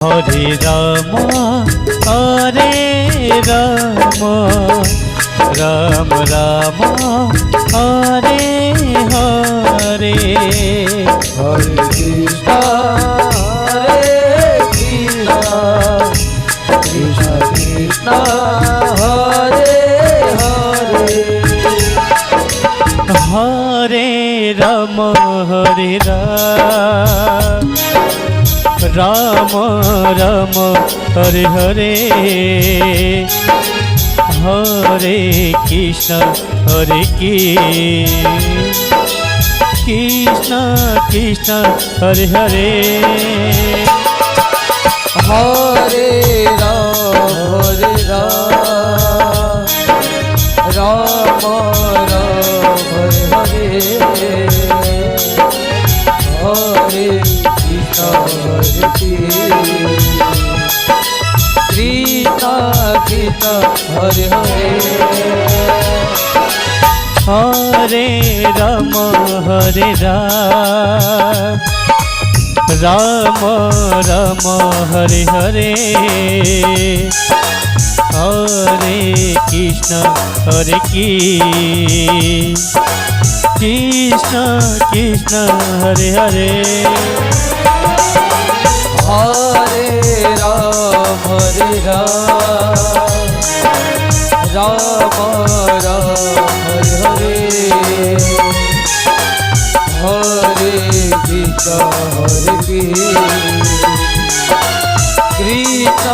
Hare Ram Hare Ram Ram Ram Hare Hare Hare Krishna Krishna Krishna Hare Hare Hare Ram Ram Ram Hare Hare Hare Krishna Krishna Krishna Hare Hare Hare Ram Ram Ram Hare Hare Hare Krishna Krishna Hare Hare Hare Ram Ram Ram Hare Hare Hare Krishna Krishna Krishna Hare Hare Hare Ram Ram Ram Hare Hare Hare Krishna Krishna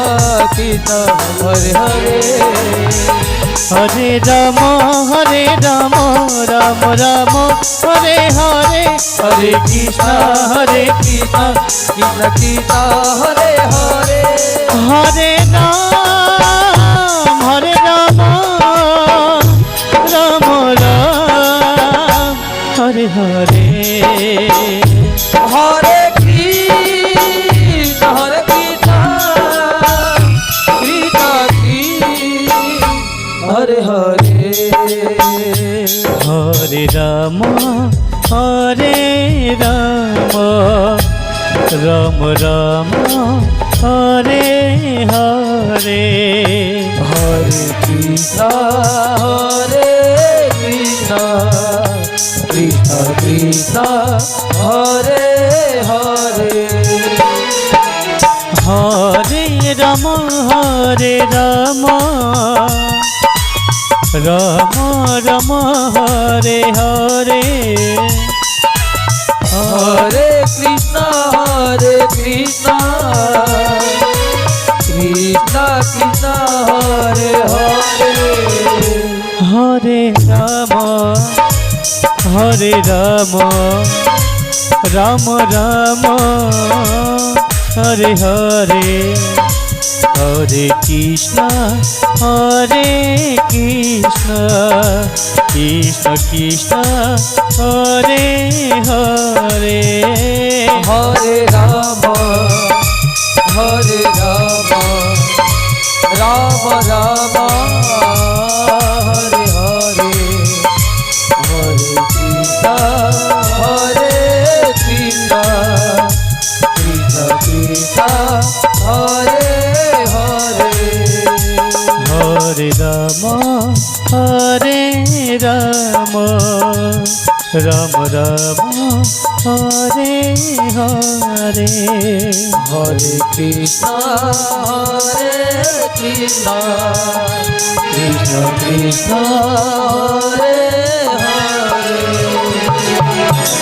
Krishna Hare Hare Hare Ram Ram Ram Hare Hare Hare Krishna Krishna Krishna Hare Hare Hare Ram Ram Ram Hare Hare Hare Krishna Hare Hare Hare Ram Ram Ram Hare Hare Hare Krishna Krishna Krishna Hare Hare Hare Ram Ram Ram Hare Hare Hare Krishna Krishna Krishna Hare Hare Hare Ram Ram Ram Hare Hare Hare Krishna Krishna Krishna Hare Hare Hare Ram Ram Ram Hare Hare Hare Krishna Krishna Krishna Hare Hare Hare Ram Ram Ram Hare Hare Hare Krishna Krishna Krishna Krishna Hare